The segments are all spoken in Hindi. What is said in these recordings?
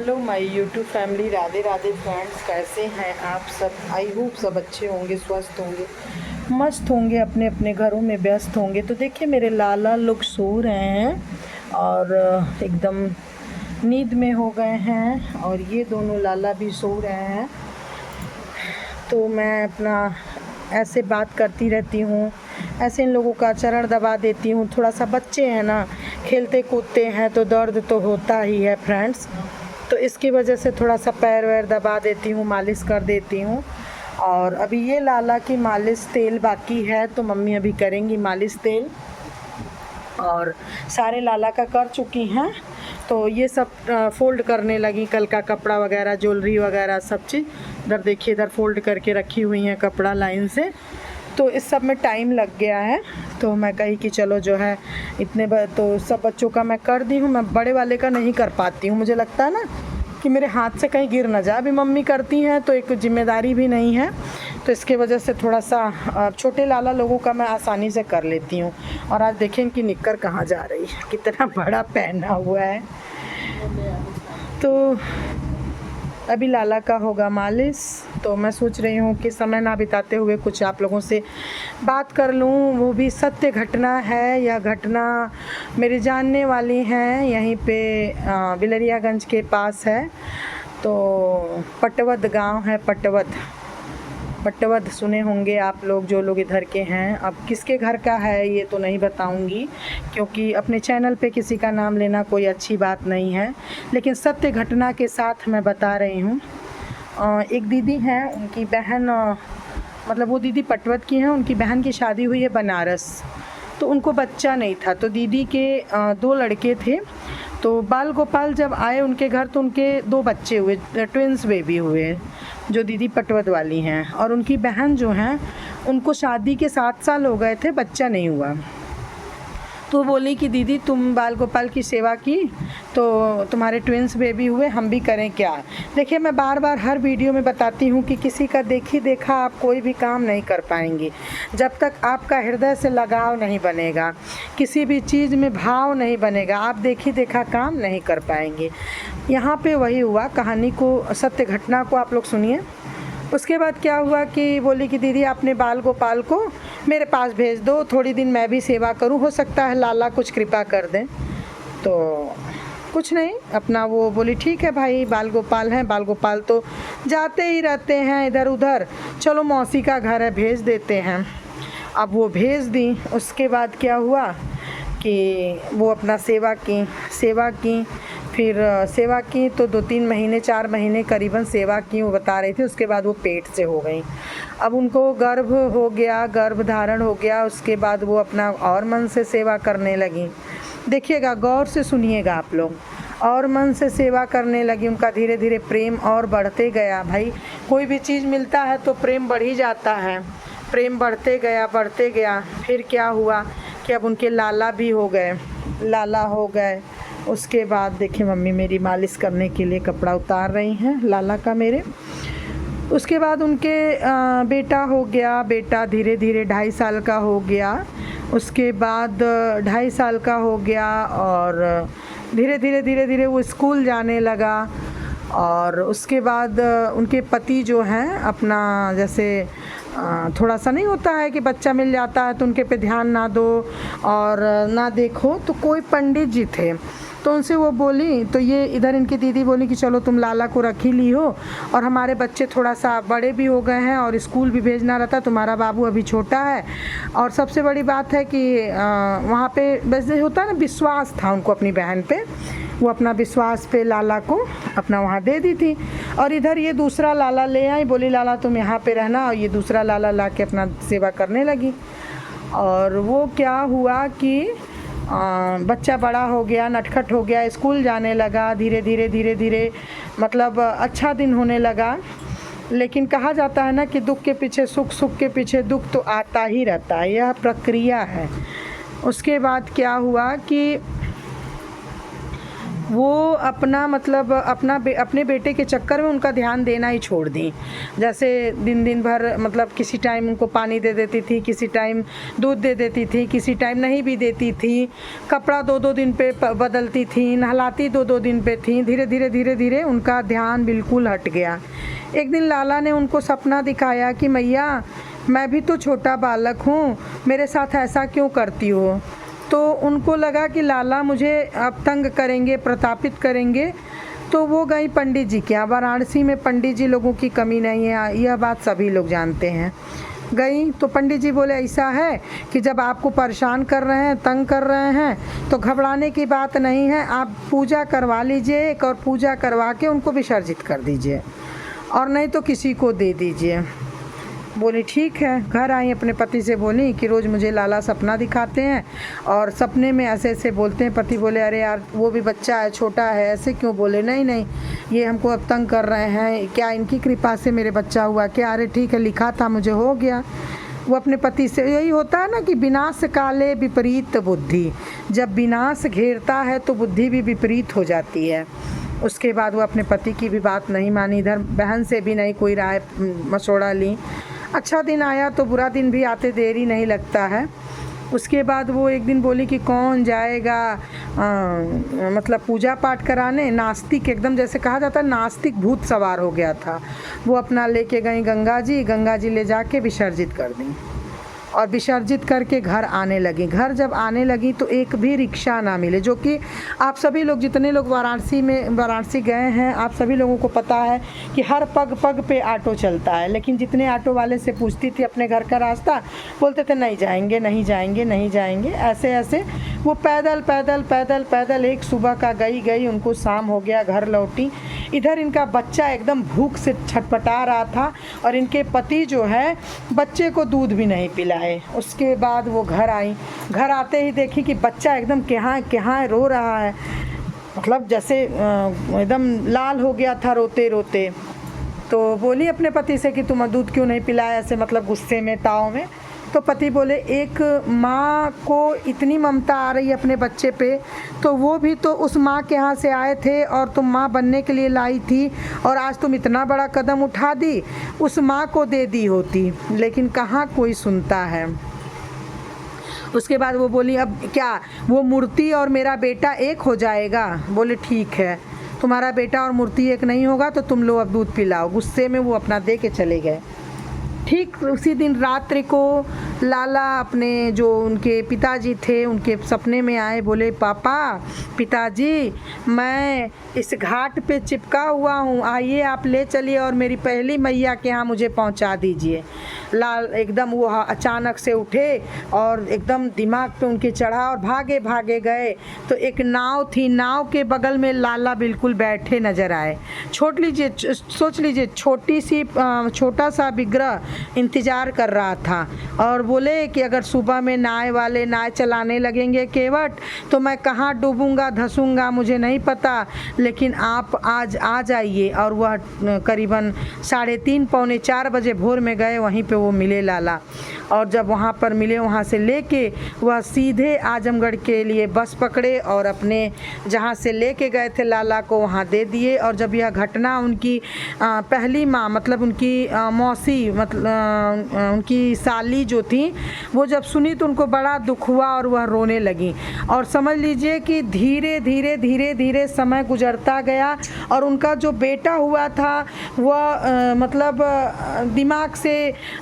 Hello my YouTube family, Radhe Radhe friends. कैसे हैं आप सब? आई होप सब अच्छे होंगे, स्वस्थ होंगे, मस्त होंगे, अपने अपने घरों में व्यस्त होंगे। तो देखिए मेरे लाला लोग सो रहे हैं और एकदम नींद में हो गए हैं और ये दोनों लाला भी सो रहे हैं। तो मैं अपना ऐसे बात करती रहती हूँ, ऐसे इन लोगों का चरण दबा देती हूँ। थोड़ा सा बच्चे हैं ना, खेलते कूदते हैं तो दर्द तो होता ही है फ्रेंड्स। तो इसकी वजह से थोड़ा सा पैर वैर दबा देती हूँ, मालिश कर देती हूँ। और अभी ये लाला की मालिश तेल बाकी है, तो मम्मी अभी करेंगी मालिश तेल। और सारे लाला का कर चुकी हैं, तो ये सब फ़ोल्ड करने लगी। कल का कपड़ा वगैरह, ज्वेलरी वगैरह सब चीज़ इधर देखिए, इधर फ़ोल्ड करके रखी हुई हैं कपड़ा लाइन से। तो इस सब में टाइम लग गया है, तो मैं कही कि चलो जो है तो सब बच्चों का मैं कर दी हूँ। मैं बड़े वाले का नहीं कर पाती हूँ, मुझे लगता है ना कि मेरे हाथ से कहीं गिर ना जाए। अभी मम्मी करती हैं तो एक जिम्मेदारी भी नहीं है, तो इसके वजह से थोड़ा सा छोटे लाला लोगों का मैं आसानी से कर लेती हूँ। और आज देखें कि निक्कर कहाँ जा रही है, कितना बड़ा पहना हुआ है। तो अभी लाला का होगा मालिश, तो मैं सोच रही हूँ कि समय ना बिताते हुए कुछ आप लोगों से बात कर लूँ। वो भी सत्य घटना है, यह घटना मेरी जानने वाली हैं, यहीं पे बिलरियागंज के पास है। तो पटवद गांव है, पटवद सुने होंगे आप लोग, जो लोग इधर के हैं। अब किसके घर का है ये तो नहीं बताऊंगी, क्योंकि अपने चैनल पे किसी का नाम लेना कोई अच्छी बात नहीं है, लेकिन सत्य घटना के साथ मैं बता रही हूँ। एक दीदी हैं, उनकी बहन, मतलब वो दीदी पटवद की हैं, उनकी बहन की शादी हुई है बनारस। तो उनको बच्चा नहीं था, तो दीदी के 2 लड़के थे। तो बाल गोपाल जब आए उनके घर, तो उनके 2 बच्चे हुए, ट्विंस बेबी हुए, जो दीदी पटवद वाली हैं। और उनकी बहन जो हैं, उनको शादी के 7 साल हो गए थे, बच्चा नहीं हुआ। तो बोली कि दीदी तुम बाल गोपाल की सेवा की तो तुम्हारे ट्विंस बेबी हुए, हम भी करें क्या? देखिए मैं बार बार हर वीडियो में बताती हूँ कि किसी का देखी देखा आप कोई भी काम नहीं कर पाएंगे। जब तक आपका हृदय से लगाव नहीं बनेगा, किसी भी चीज़ में भाव नहीं बनेगा, आप देखी देखा काम नहीं कर पाएंगे। यहाँ पे वही हुआ। कहानी को, सत्य घटना को आप लोग सुनिए। उसके बाद क्या हुआ कि बोली कि दीदी आपने बाल गोपाल को मेरे पास भेज दो, थोड़ी दिन मैं भी सेवा करूं, हो सकता है लाला कुछ कृपा कर दें। तो कुछ नहीं, अपना वो बोली ठीक है भाई, बाल गोपाल हैं, बाल गोपाल तो जाते ही रहते हैं इधर उधर, चलो मौसी का घर है, भेज देते हैं। अब वो भेज दी। उसके बाद क्या हुआ कि वो अपना सेवा की, फिर सेवा की तो 2-3 महीने 4 महीने करीबन सेवा की, वो बता रही थी। उसके बाद वो पेट से हो गई। अब उनको गर्भ हो गया, गर्भ धारण हो गया। उसके बाद वो अपना और मन से सेवा करने लगी। देखिएगा, गौर से सुनिएगा आप लोग। और मन से सेवा करने लगी, उनका धीरे धीरे प्रेम और बढ़ते गया। भाई कोई भी चीज़ मिलता है तो प्रेम बढ़ ही जाता है। प्रेम बढ़ते गया। फिर क्या हुआ कि अब उनके लाला हो गए। उसके बाद देखिए मम्मी मेरी मालिश करने के लिए कपड़ा उतार रही हैं लाला का मेरे। उसके बाद उनके बेटा हो गया, बेटा धीरे धीरे 2.5 साल का हो गया। उसके बाद 2.5 साल का हो गया और धीरे धीरे वो स्कूल जाने लगा। और उसके बाद उनके पति जो हैं अपना, जैसे थोड़ा सा नहीं होता है कि बच्चा मिल जाता है तो उनके पे ध्यान ना दो और ना देखो, तो कोई पंडित जी थे, तो उनसे वो बोली, तो ये इधर इनकी दीदी बोली कि चलो तुम लाला को रख ही ली हो, और हमारे बच्चे थोड़ा सा बड़े भी हो गए हैं और स्कूल भी भेजना रहता, तुम्हारा बाबू अभी छोटा है। और सबसे बड़ी बात है कि वहाँ पे वैसे होता है ना, विश्वास था उनको अपनी बहन पे, वो अपना विश्वास पे लाला को अपना वहाँ दे दी थी। और इधर ये दूसरा लाला ले आई, बोली लाला तुम यहाँ पे रहना, और ये दूसरा लाला ला के अपना सेवा करने लगी। और वो क्या हुआ कि बच्चा बड़ा हो गया, नटखट हो गया, स्कूल जाने लगा, धीरे धीरे मतलब अच्छा दिन होने लगा। लेकिन कहा जाता है ना कि दुख के पीछे सुख, सुख के पीछे दुख तो आता ही रहता है, यह प्रक्रिया है। उसके बाद क्या हुआ कि वो अपना मतलब अपने बेटे के चक्कर में उनका ध्यान देना ही छोड़ दी। जैसे दिन भर मतलब किसी टाइम उनको पानी दे देती थी, किसी टाइम दूध दे देती थी, किसी टाइम नहीं भी देती थी, कपड़ा 2-2 दिन पे बदलती थी, नहलाती 2-2 दिन पे थी। धीरे धीरे उनका ध्यान बिल्कुल हट गया। एक दिन लाला ने उनको सपना दिखाया कि मैया मैं भी तो छोटा बालक हूँ, मेरे साथ ऐसा क्यों करती हो। तो उनको लगा कि लाला मुझे अब तंग करेंगे, प्रतापित करेंगे। तो वो गई पंडित जी के यहाँ। वाराणसी में पंडित जी लोगों की कमी नहीं है, यह बात सभी लोग जानते हैं। गई तो पंडित जी बोले ऐसा है कि जब आपको परेशान कर रहे हैं, तंग कर रहे हैं, तो घबराने की बात नहीं है, आप पूजा करवा लीजिए एक, और पूजा करवा के उनको विसर्जित कर दीजिए, और नहीं तो किसी को दे दीजिए। बोली ठीक है। घर आई, अपने पति से बोली कि रोज़ मुझे लाला सपना दिखाते हैं और सपने में ऐसे ऐसे बोलते हैं। पति बोले अरे यार वो भी बच्चा है, छोटा है, ऐसे क्यों बोले। नहीं ये हमको अब तंग कर रहे हैं, क्या इनकी कृपा से मेरे बच्चा हुआ क्या। अरे ठीक है, लिखा था मुझे, हो गया। वो अपने पति से, यही होता है ना कि विनाश काले विपरीत बुद्धि, जब विनाश घेरता है तो बुद्धि भी विपरीत हो जाती है। उसके बाद वो अपने पति की भी बात नहीं मानी, इधर बहन से भी नहीं कोई राय मशवरा ली। अच्छा दिन आया तो बुरा दिन भी आते देरी नहीं लगता है। उसके बाद वो एक दिन बोली कि कौन जाएगा मतलब पूजा पाठ कराने। नास्तिक एकदम, जैसे कहा जाता है नास्तिक भूत सवार हो गया था। वो अपना लेके गई गंगा जी ले जाके विसर्जित कर दी, और विसर्जित करके घर आने लगी। घर जब आने लगी तो एक भी रिक्शा ना मिले, जो कि आप सभी लोग जितने लोग वाराणसी गए हैं, आप सभी लोगों को पता है कि हर पग पग पे ऑटो चलता है। लेकिन जितने ऑटो वाले से पूछती थी अपने घर का रास्ता, बोलते थे नहीं जाएंगे नहीं जाएंगे नहीं जाएंगे। ऐसे वो पैदल एक सुबह का गई, उनको शाम हो गया, घर लौटी। इधर इनका बच्चा एकदम भूख से छटपटा रहा था, और इनके पति जो है बच्चे को दूध भी नहीं पिलाए। उसके बाद वो घर आई। घर आते ही देखी कि बच्चा एकदम कहाँ रो रहा है, मतलब जैसे एकदम लाल हो गया था रोते रोते। तो बोली अपने पति से कि तुम दूध क्यों नहीं पिलाया, ऐसे मतलब गुस्से में, ताव में। तो पति बोले एक माँ को इतनी ममता आ रही है अपने बच्चे पे, तो वो भी तो उस माँ के यहाँ से आए थे और तुम माँ बनने के लिए लाई थी, और आज तुम इतना बड़ा कदम उठा दी, उस माँ को दे दी होती। लेकिन कहाँ कोई सुनता है। उसके बाद वो बोली अब क्या वो मूर्ति और मेरा बेटा एक हो जाएगा। बोले ठीक है, तुम्हारा बेटा और मूर्ति एक नहीं होगा तो तुम लोग अब दूध पिलाओ। गुस्से में वो अपना दे के चले गए। ठीक उसी दिन रात्रि को लाला अपने जो उनके पिताजी थे उनके सपने में आए। बोले पापा, पिताजी, मैं इस घाट पे चिपका हुआ हूँ, आइए आप ले चलिए और मेरी पहली मैया के यहाँ मुझे पहुँचा दीजिए। लाल एकदम वो अचानक से उठे और एकदम दिमाग पे उनके चढ़ा और भागे गए। तो एक नाव थी, नाव के बगल में लाला बिल्कुल बैठे नजर आए। सोच लीजिए छोटा सा विग्रह इंतज़ार कर रहा था, और बोले कि अगर सुबह में नाव चलाने लगेंगे केवट, तो मैं कहाँ डूबूंगा धंसूंगा मुझे नहीं पता, लेकिन आप आज आ जाइए। और वह करीबन 3:30 पौने 4 बजे भोर में गए, वहीं पे वो मिले लाला। और जब वहाँ पर मिले, वहाँ से लेके वह सीधे आजमगढ़ के लिए बस पकड़े और अपने जहाँ से लेके गए थे लाला को वहाँ दे दिए। और जब यह घटना उनकी पहली माँ मतलब उनकी मौसी मतलब उनकी साली जो थी वो जब सुनी तो उनको बड़ा दुख हुआ और वह रोने लगी। और समझ लीजिए कि धीरे धीरे समय गुजरता गया और उनका जो बेटा हुआ था वह मतलब दिमाग से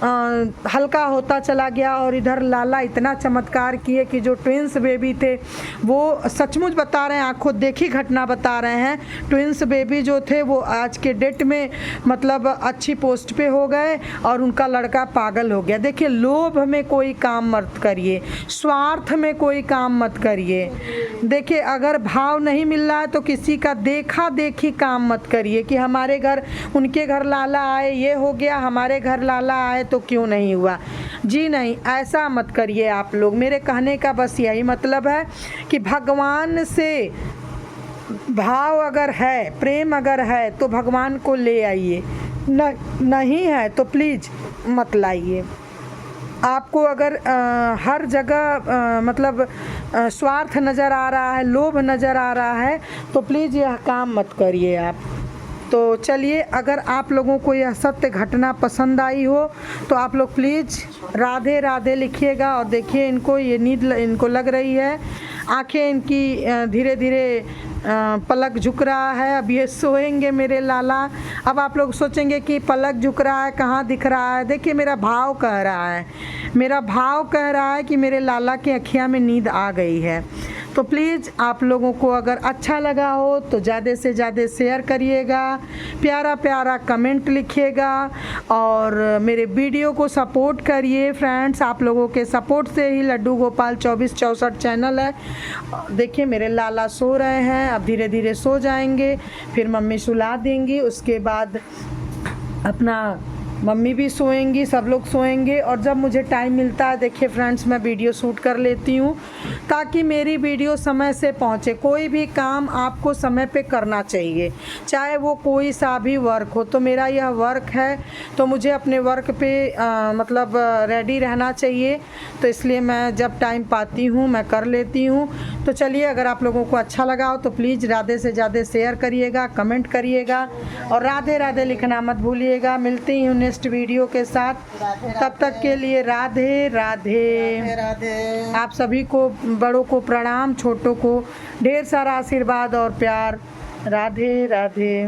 हल्का होता चला गया। और इधर लाला इतना चमत्कार किए कि जो ट्विंस बेबी थे वो सचमुच बता रहे हैं, आंखों देखी घटना बता रहे हैं, ट्विंस बेबी जो थे वो आज के डेट में मतलब अच्छी पोस्ट पे हो गए और उनका लड़का पागल हो गया। देखिए, लोभ में कोई काम मत करिए, स्वार्थ में कोई काम मत करिए। देखिए, अगर भाव नहीं मिल रहा है तो किसी का देखा देखी काम मत करिए कि हमारे घर उनके घर लाला आए ये हो गया, हमारे घर लाला आए तो क्यों नहीं हुआ। जी नहीं, ऐसा मत करिए आप लोग। मेरे कहने का बस यही मतलब है कि भगवान से भाव अगर है, प्रेम अगर है तो भगवान को ले आइए, नहीं है तो प्लीज़ मत लाइए। आपको अगर हर जगह मतलब स्वार्थ नज़र आ रहा है, लोभ नज़र आ रहा है, तो प्लीज़ यह काम मत करिए आप। तो चलिए, अगर आप लोगों को यह सत्य घटना पसंद आई हो तो आप लोग प्लीज़ राधे राधे लिखिएगा। और देखिए, इनको ये नींद इनको लग रही है, आंखें इनकी धीरे धीरे पलक झुक रहा है। अब ये सोएंगे मेरे लाला। अब आप लोग सोचेंगे कि पलक झुक रहा है, कहाँ दिख रहा है। देखिए, मेरा भाव कह रहा है, मेरा भाव कह रहा है कि मेरे लाला की अँखियाँ में नींद आ गई है। तो प्लीज़ आप लोगों को अगर अच्छा लगा हो तो ज़्यादा से ज़्यादा शेयर करिएगा, प्यारा प्यारा कमेंट लिखिएगा और मेरे वीडियो को सपोर्ट करिए फ्रेंड्स। आप लोगों के सपोर्ट से ही लड्डू गोपाल 2464 चैनल है। देखिए, मेरे लाला सो रहे हैं, अब धीरे धीरे सो जाएंगे, फिर मम्मी सुला देंगी, उसके बाद अपना मम्मी भी सोएंगी, सब लोग सोएंगे। और जब मुझे टाइम मिलता है, देखिए फ्रेंड्स, मैं वीडियो शूट कर लेती हूँ ताकि मेरी वीडियो समय से पहुँचे। कोई भी काम आपको समय पे करना चाहिए, चाहे वो कोई सा भी वर्क हो। तो मेरा यह वर्क है, तो मुझे अपने वर्क पे मतलब रेडी रहना चाहिए। तो इसलिए मैं जब टाइम पाती हूँ मैं कर लेती हूँ। तो चलिए, अगर आप लोगों को अच्छा लगा हो तो प्लीज़ ज़्यादा से ज़्यादा शेयर करिएगा, कमेंट करिएगा और राधे राधे लिखना मत भूलिएगा। मिलती हूँ नेक्स्ट वीडियो के साथ, तब तक के लिए राधे राधे राधे। आप सभी को, बड़ों को प्रणाम, छोटों को ढेर सारा आशीर्वाद और प्यार। राधे राधे।